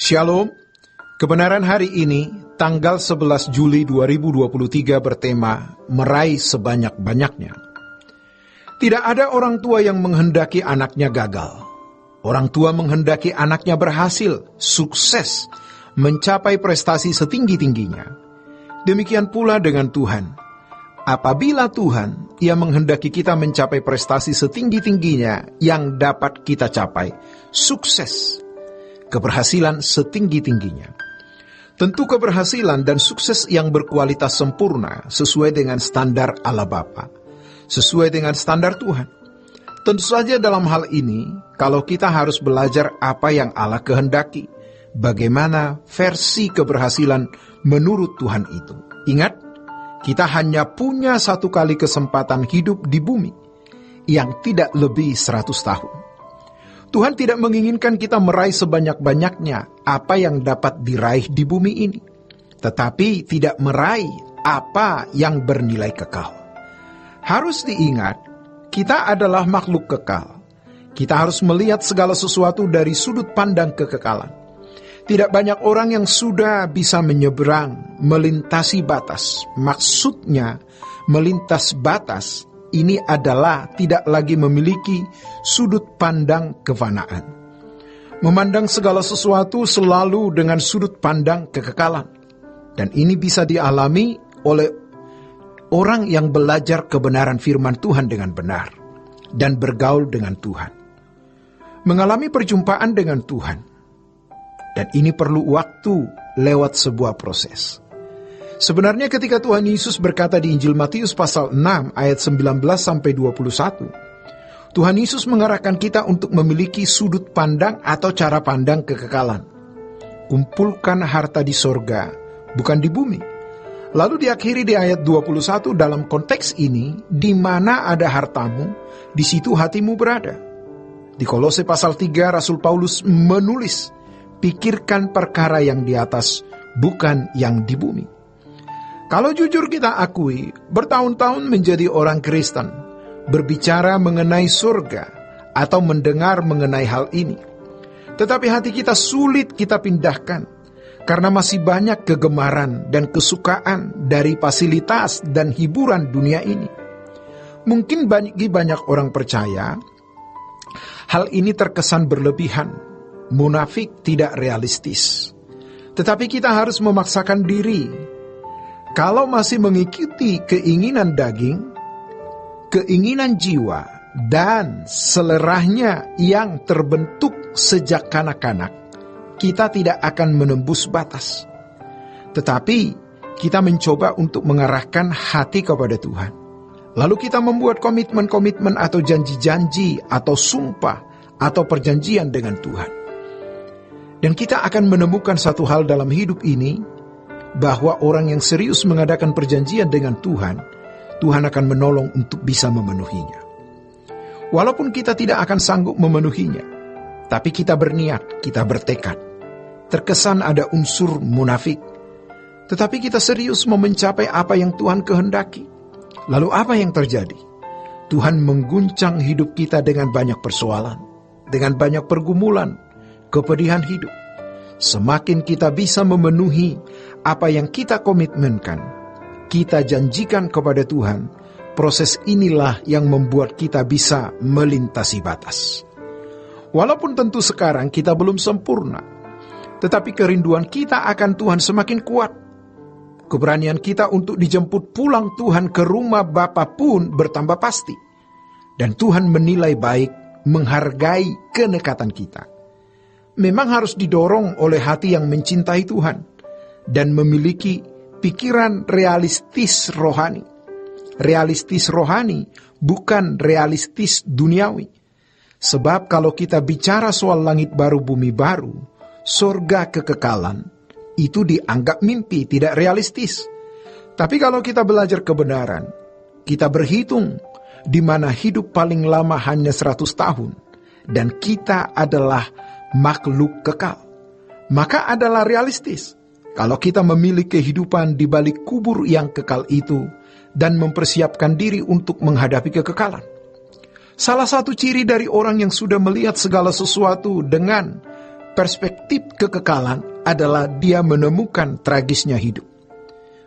Shalom, kebenaran hari ini, tanggal 11 Juli 2023 bertema, meraih sebanyak-banyaknya. Tidak ada orang tua yang menghendaki anaknya gagal. Orang tua menghendaki anaknya berhasil, sukses, mencapai prestasi setinggi-tingginya. Demikian pula dengan Tuhan. Apabila Tuhan, Ia menghendaki kita mencapai prestasi setinggi-tingginya yang dapat kita capai, sukses, keberhasilan setinggi-tingginya. Tentu keberhasilan dan sukses yang berkualitas sempurna sesuai dengan standar Allah Bapa, sesuai dengan standar Tuhan. Tentu saja dalam hal ini, kalau kita harus belajar apa yang Allah kehendaki, bagaimana versi keberhasilan menurut Tuhan itu. Ingat, kita hanya punya satu kali kesempatan hidup di bumi, yang tidak lebih 100 tahun. Tuhan tidak menginginkan kita meraih sebanyak-banyaknya apa yang dapat diraih di bumi ini, tetapi tidak meraih apa yang bernilai kekal. Harus diingat, kita adalah makhluk kekal. Kita harus melihat segala sesuatu dari sudut pandang kekekalan. Tidak banyak orang yang sudah bisa menyeberang, melintasi batas. Maksudnya, melintas batas ini adalah tidak lagi memiliki sudut pandang kefanaan. Memandang segala sesuatu selalu dengan sudut pandang kekekalan. Dan ini bisa dialami oleh orang yang belajar kebenaran firman Tuhan dengan benar dan bergaul dengan Tuhan. Mengalami perjumpaan dengan Tuhan. Dan ini perlu waktu lewat sebuah proses. Sebenarnya ketika Tuhan Yesus berkata di Injil Matius pasal 6 ayat 19-21, Tuhan Yesus mengarahkan kita untuk memiliki sudut pandang atau cara pandang kekekalan. Kumpulkan harta di sorga, bukan di bumi. Lalu diakhiri di ayat 21 dalam konteks ini, di mana ada hartamu, di situ hatimu berada. Di Kolose pasal 3 Rasul Paulus menulis, pikirkan perkara yang di atas, bukan yang di bumi. Kalau jujur kita akui, bertahun-tahun menjadi orang Kristen, berbicara mengenai surga, atau mendengar mengenai hal ini. Tetapi hati kita sulit kita pindahkan, karena masih banyak kegemaran dan kesukaan dari fasilitas dan hiburan dunia ini. Mungkin bagi banyak orang percaya, hal ini terkesan berlebihan, munafik, tidak realistis. Tetapi kita harus memaksakan diri. Kalau masih mengikuti keinginan daging, keinginan jiwa, dan selerahnya yang terbentuk sejak kanak-kanak, kita tidak akan menembus batas. Tetapi kita mencoba untuk mengarahkan hati kepada Tuhan. Lalu kita membuat komitmen-komitmen atau janji-janji atau sumpah atau perjanjian dengan Tuhan. Dan kita akan menemukan satu hal dalam hidup ini, bahwa orang yang serius mengadakan perjanjian dengan Tuhan, Tuhan akan menolong untuk bisa memenuhinya. Walaupun kita tidak akan sanggup memenuhinya, tapi kita berniat, kita bertekad. Terkesan ada unsur munafik, tetapi kita serius mau mencapai apa yang Tuhan kehendaki. Lalu apa yang terjadi? Tuhan mengguncang hidup kita dengan banyak persoalan, dengan banyak pergumulan, kepedihan hidup. Semakin kita bisa memenuhi apa yang kita komitmenkan, kita janjikan kepada Tuhan, proses inilah yang membuat kita bisa melintasi batas. Walaupun tentu sekarang kita belum sempurna, tetapi kerinduan kita akan Tuhan semakin kuat. Keberanian kita untuk dijemput pulang Tuhan ke rumah Bapa pun bertambah pasti. Dan Tuhan menilai baik, menghargai kenekatan kita. Memang harus didorong oleh hati yang mencintai Tuhan dan memiliki pikiran realistis rohani. Realistis rohani, bukan realistis duniawi. Sebab kalau kita bicara soal langit baru bumi baru, surga kekekalan, itu dianggap mimpi, tidak realistis. Tapi kalau kita belajar kebenaran, kita berhitung di mana hidup paling lama hanya 100 tahun, dan kita adalah makhluk kekal, maka adalah realistis kalau kita memilih kehidupan di balik kubur yang kekal itu dan mempersiapkan diri untuk menghadapi kekekalan. Salah satu ciri dari orang yang sudah melihat segala sesuatu dengan perspektif kekekalan adalah dia menemukan tragisnya hidup.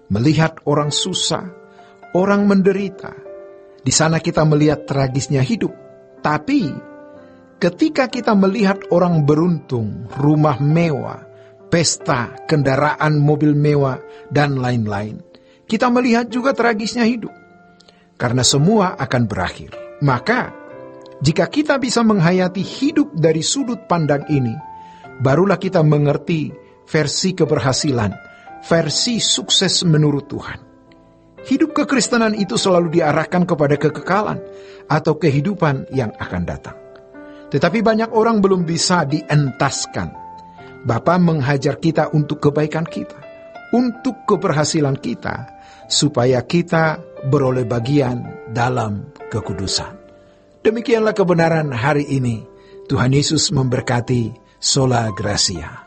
Melihat orang susah, orang menderita. Di sana kita melihat tragisnya hidup. Tapi ketika kita melihat orang beruntung, rumah mewah, pesta, kendaraan mobil mewah, dan lain-lain, kita melihat juga tragisnya hidup. Karena semua akan berakhir. Maka, jika kita bisa menghayati hidup dari sudut pandang ini, barulah kita mengerti versi keberhasilan, versi sukses menurut Tuhan. Hidup kekristenan itu selalu diarahkan kepada kekekalan atau kehidupan yang akan datang. Tetapi banyak orang belum bisa dientaskan. Bapa menghajar kita untuk kebaikan kita, untuk keberhasilan kita, supaya kita beroleh bagian dalam kekudusan. Demikianlah kebenaran hari ini. Tuhan Yesus memberkati. Sola Gracia.